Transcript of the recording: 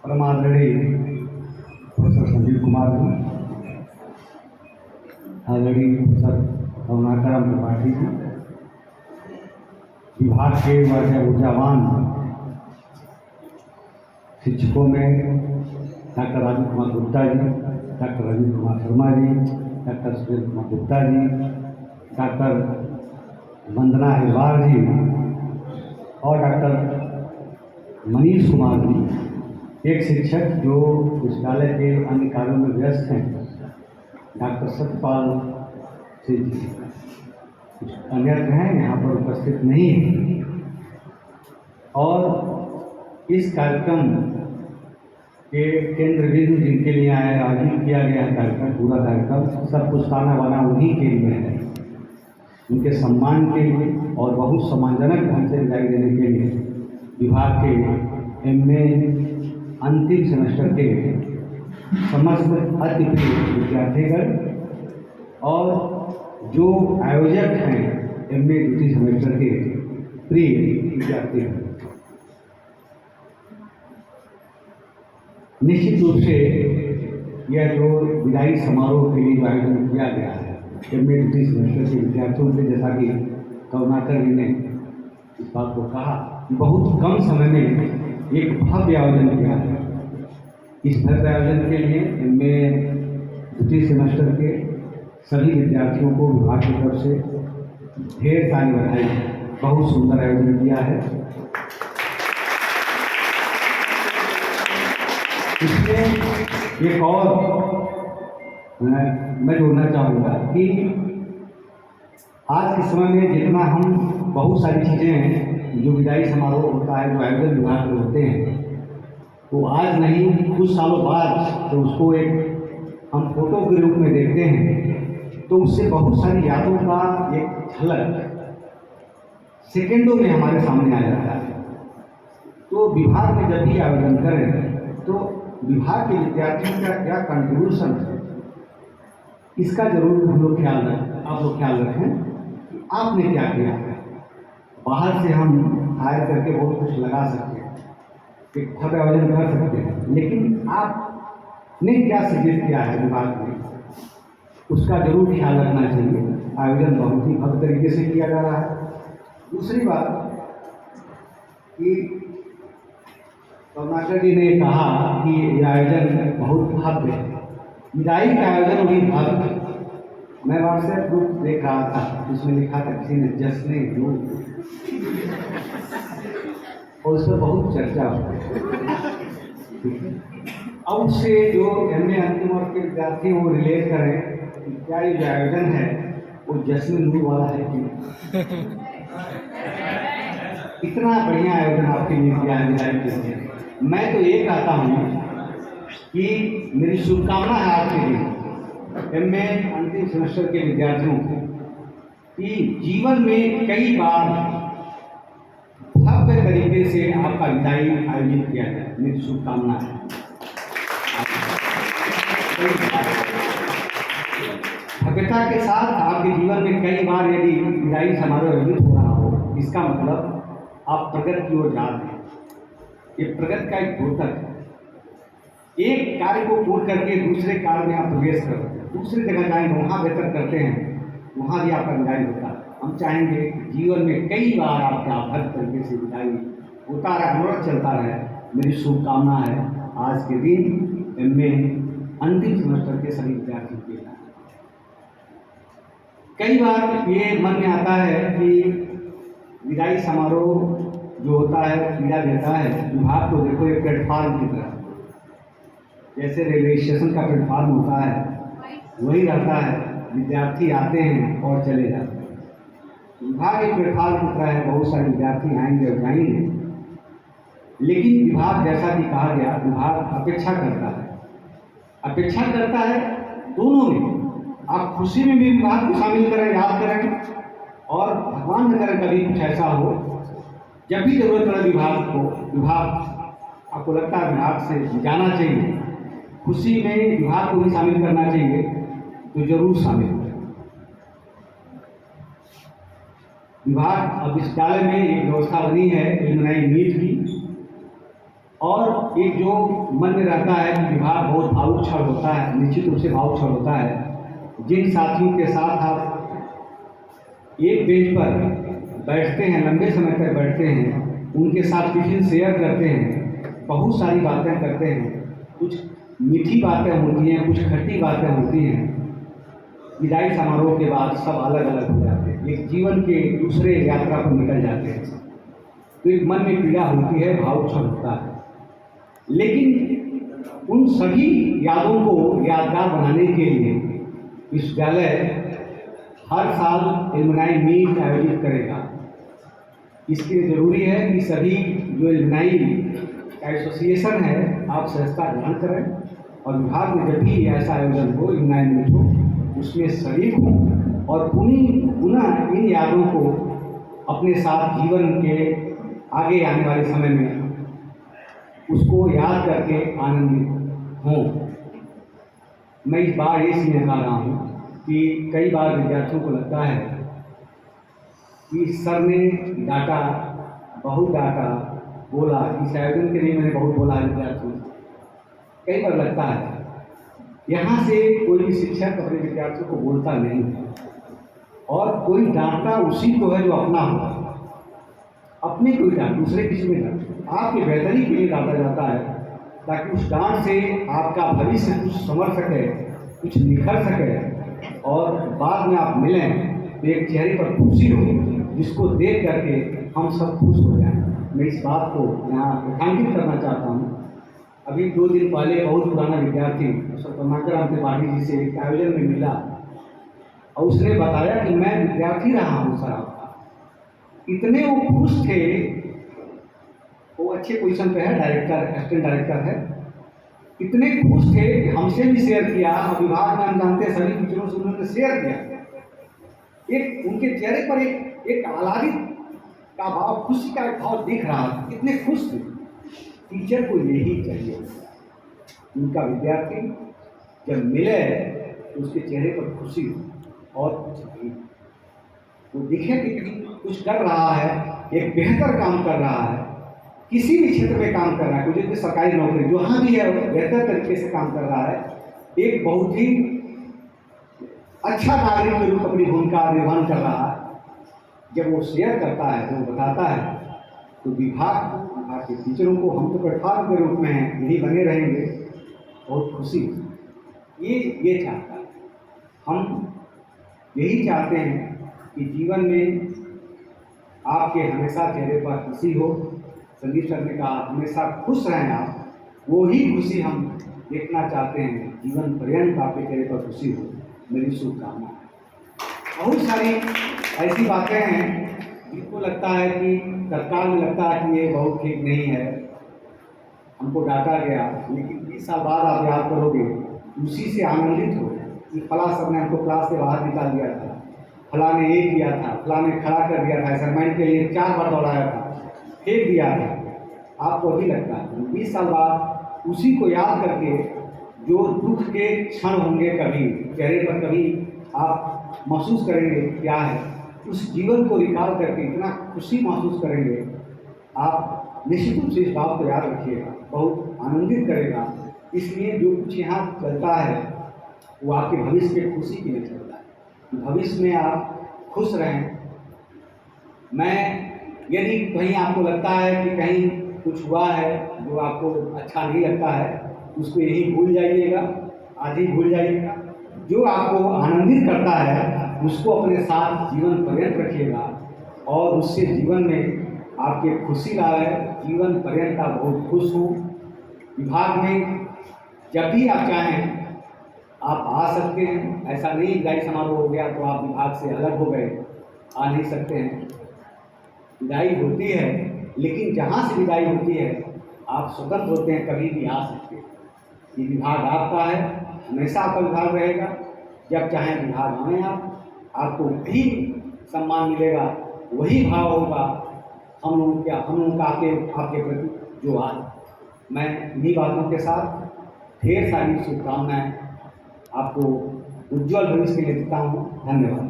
परमादरणीय professor Sanjeev Kumar ji, आदरणीय professor Karunakar Tripathi ji, विभाग के वह ऊर्जावान शिक्षकों में doctor Rajiv Kumar Gupta ji, doctor Ravindra Kumar Sharma ji, doctor Surendra Kumar Gupta ji, doctor वंदना हिरवार जी और डॉक्टर मनीष कुमार जी, एक शिक्षक जो विश्वविद्यालय के अन्य कार्यों में व्यस्त हैं, डॉक्टर सत्यपाल सिंह जी, अन्य हैं यहाँ पर उपस्थित नहीं है। और इस कार्यक्रम के केंद्र बिंदु जिनके लिए आयोजित किया गया है कार्यक्रम, पूरा कार्यक्रम सब कुछ ताना बाना उन्हीं के लिए है, उनके सम्मान के लिए और बहुत सम्मानजनक ढंग से विदाई देने के लिए विभाग के एमए अंतिम सेमेस्टर के समस्त अतिप्रिय विद्यार्थीगण और जो आयोजक हैं एमए द्वितीय सेमेस्टर के प्रिय विद्यार्थी, निश्चित रूप से यह जो विदाई समारोह के लिए जो आयोजन किया गया है एमए द्वितीय सेमेस्टर के विद्यार्थियों से, जैसा कि करुणाकर जी ने इस बात को कहा, बहुत कम समय में एक भव्य आयोजन किया है। इस भव्य आयोजन के लिए एमए द्वितीय सेमेस्टर के सभी विद्यार्थियों को विभाग की तरफ से ढेर सारी बधाई। बहुत सुंदर आयोजन किया है। इसमें एक और मैं जोड़ना चाहूँगा कि आज के समय में जितना हम बहुत सारी चीज़ें हैं जो विदाई समारोह होता है, जो आयोजन विभाग में होते हैं, तो आज नहीं कुछ सालों बाद तो उसको एक हम फोटो के रूप में देखते हैं, तो उससे बहुत सारी यादों का एक झलक सेकेंडों में हमारे सामने आ जाता है। तो विभाग में जब भी आयोजन करें तो विभाग के विद्यार्थियों का क्या कंट्रीब्यूशन है, इसका जरूर हम लोग आप लोग ख्याल रखें कि आपने क्या किया है। बाहर से हम हायर करके बहुत कुछ लगा सकते हैं, एक भव्य आयोजन कर सकते हैं, लेकिन आपने क्या सजेस्ट किया है विभाग में, उसका जरूर ख्याल रखना चाहिए। आयोजन बहुत ही भव्य तरीके से किया जा रहा है। दूसरी बात कि करुणाकर जी ने कहा कि यह आयोजन बहुत भव्य है, विदाई का आयोजन भी भव्य है। मैं व्हाट्सएप ग्रुप देख रहा था, उसमें लिखा था किसी ने जश्न जो, और उस पर बहुत चर्चा हुई। अब उससे जो एमए अंतिम वर्ष के विद्यार्थी वो रिलेट करें कि क्या ये जो आयोजन है वो जश्न नूर वाला है कि इतना बढ़िया आयोजन आपके लिए किया है विदाई के लिए। मैं तो ये कहता हूँ कि मेरी शुभकामना है आपके लिए एमए अंतिम सेमेस्टर के विद्यार्थियों को कि जीवन में कई बार भव्य तरीके से आपका विदाई आयोजित किया जाए। मेरी शुभकामना है। भव्यता के साथ आपके जीवन में कई बार यदि विदाई समारोह आयोजित हो रहा हो, इसका मतलब आप प्रगति की ओर जा रहे हैं। ये प्रगति का एक द्योतक है। एक कार्य को पूर्ण करके दूसरे कार्य में आप प्रवेश करते हैं, दूसरी जगह जाएंगे, वहाँ बेहतर करते हैं, वहाँ भी आपका विदाई होता है। हम चाहेंगे जीवन में कई बार आपका भव्य तरीके से विदाई होता रहे, अनुरोध चलता रहे। मेरी शुभकामना है आज के दिन एमए अंतिम सेमेस्टर के सभी विद्यार्थियों के लिए। कई बार ये मन में आता है कि विदाई समारोह जो होता है पीड़ा देता है। विभाग को देखो एक प्लेटफॉर्म की तरह, जैसे रेलवे स्टेशन का प्लेटफॉर्म होता है वही रहता है, विद्यार्थी आते हैं और चले जाते हैं। विभाग एक प्लेटफॉर्म की तरह है, बहुत सारे विद्यार्थी आएंगे और जाएंगे, लेकिन विभाग जैसा कि कहा गया, विभाग अपेक्षा करता है। अपेक्षा करता है दोनों में, आप खुशी में भी विभाग को शामिल करें, याद करें, और भगवान न करें कभी कुछ ऐसा हो जब भी जरूरत पड़े विभाग आपको लगता है विभाग से जाना चाहिए, खुशी में विभाग को भी शामिल करना चाहिए, तो जरूर शामिल करें। विभाग अब विश्वविद्यालय में एक व्यवस्था बनी है प्रिलिमिनरी नीट की, और एक जो मन में रहता है कि विभाग बहुत भावुक क्षण होता है, निश्चित रूप से भावुक क्षण होता है। जिन साथियों के साथ आप एक बेंच पर बैठते हैं, लंबे समय तक बैठते हैं, उनके साथ टिफिन शेयर करते हैं, बहुत सारी बातें करते हैं, कुछ मीठी बातें होती हैं, कुछ खट्टी बातें होती हैं। विदाई समारोह के बाद सब अलग अलग हो जाते हैं, एक जीवन के दूसरे यात्रा पर निकल जाते हैं। तो एक मन में पीड़ा होती है, भावुक क्षण होता है। लेकिन उन सभी यादों को यादगार बनाने के लिए विश्वविद्यालय हर साल एलुमनाई मीट आयोजित करेगा। इसके लिए ज़रूरी है कि सभी जो एलुमनाई का एसोसिएशन है, आप सदस्यता ग्रहण करें और विभाग में जब भी ऐसा आयोजन हो, एलुमनाई मीट हो, उसमें शरीक हों और पुनः इन यादों को अपने साथ जीवन के आगे आने वाले समय में उसको याद करके आनंदित हों। मैं इस बार ये इसलिए कह रहा हूँ कि कई बार विद्यार्थियों को लगता है कि सर ने डांटा, बहुत डांटा, बोला, इस आयोजन के लिए मैंने बहुत बोला है विद्यार्थियों। कई बार लगता है यहाँ से कोई भी शिक्षक अपने विद्यार्थियों को बोलता नहीं है और कोई डांटता उसी को है जो अपना होता है। अपने कोई डांट, दूसरे किसी में डांट, आपकी बेहतरी के लिए डांटा जाता है ताकि उस डांट से आपका भविष्य कुछ संवर सके, कुछ निखर सके और बाद में आप मिलें तो एक चेहरे पर खुशी हो, जिसको देख करके हम सब खुश हो जाएं। मैं इस बात को यहाँ रेखांकित करना चाहता हूँ। अभी 2 दिन पहले बहुत पुराना विद्यार्थी करुणाकर त्रिपाठी जी से एक आयोजन में मिला और उसने बताया कि मैं विद्यार्थी रहा हूँ सर आपका। इतने वो खुश थे, वो अच्छे पोजीशन पे है, डायरेक्टर, असिस्टेंट डायरेक्टर है। इतने खुश थे कि हमसे भी शेयर किया और विभाग में हम जानते हैं सभी टीचरों से उन्होंने शेयर किया। एक उनके चेहरे पर एक आह्लादित का भाव, खुशी का भाव दिख रहा था, कितने खुश थे। टीचर को यही चाहिए, उनका विद्यार्थी जब मिले तो उसके चेहरे पर खुशी हो और कुछ नहीं, वो दिखे कि कुछ कर रहा है, एक बेहतर काम कर रहा है, किसी भी क्षेत्र में काम कर रहा है, कोई सरकारी नौकरी जहाँ भी है बेहतर तरीके से काम कर रहा है, एक बहुत ही अच्छा नागरिक के रूप अपनी भूमिका निर्वहन कर रहा है। जब वो शेयर करता है, वो बताता है, तो विभाग के टीचरों को, हम तो प्लेटफॉर्म के रूप में हैं, यही बने रहेंगे, बहुत खुशी। ये चाहता है, हम यही चाहते हैं कि जीवन में आपके हमेशा चेहरे पर खुशी हो। संदीप सर ने कहा हमेशा खुश रहें आप, वो ही खुशी हम देखना चाहते हैं, जीवन पर्यंत आपके चेहरे पर खुशी हो, मेरी शुभकामना है। बहुत सारी ऐसी बातें हैं जिनको लगता है कि तत्काल में लगता है कि ये बहुत ठीक नहीं है, हमको डांटा गया, लेकिन 20 साल बाद आप याद करोगे, उसी से आनंदित हो कि फला सर ने हमको क्लास से बाहर निकाल दिया था, फला ने ये किया था, फला ने खड़ा कर दिया था, असाइनमेंट के लिए 4 बार दौड़ाया था, फेंक दिया था। आपको अभी लगता है 20 साल बाद उसी को याद करके जो दुख के क्षण होंगे, कभी चेहरे पर कभी आप महसूस करेंगे क्या है, उस जीवन को रिकॉल करके इतना खुशी महसूस करेंगे आप। निश्चित रूप से इस बात को याद रखिएगा, बहुत आनंदित करेगा। इसलिए जो कुछ यहाँ चलता है वो आपके भविष्य के खुशी के लिए चलता है, भविष्य में आप खुश रहें। मैं यदि कहीं आपको लगता है कि कहीं कुछ हुआ है जो आपको अच्छा नहीं लगता है, उसको यही भूल जाइएगा, आज ही भूल जाइएगा। जो आपको आनंदित करता है उसको अपने साथ जीवन पर्यंत रखिएगा और उससे जीवन में आपके खुशी लाए, जीवन पर्यंत आप बहुत खुश हों। विभाग में जब भी आप चाहें आप आ सकते हैं, ऐसा नहीं विदाई समारोह हो गया तो आप विभाग से अलग हो गए, आ नहीं सकते हैं। विदाई होती है, लेकिन जहाँ से विदाई होती है आप स्वतंत्र होते हैं, कभी भी आ सकते हैं। ये विभाग आपका है, हमेशा आपका विभाग रहेगा। जब चाहें विभाग आएँ आपको वही सम्मान मिलेगा, वही भाव होगा हम लोगों का आपके प्रति जो आज। मैं इन्हीं बातों के साथ ढेर सारी शुभकामनाएँ आपको उज्ज्वल भविष्य के लिए देता हूँ। धन्यवाद।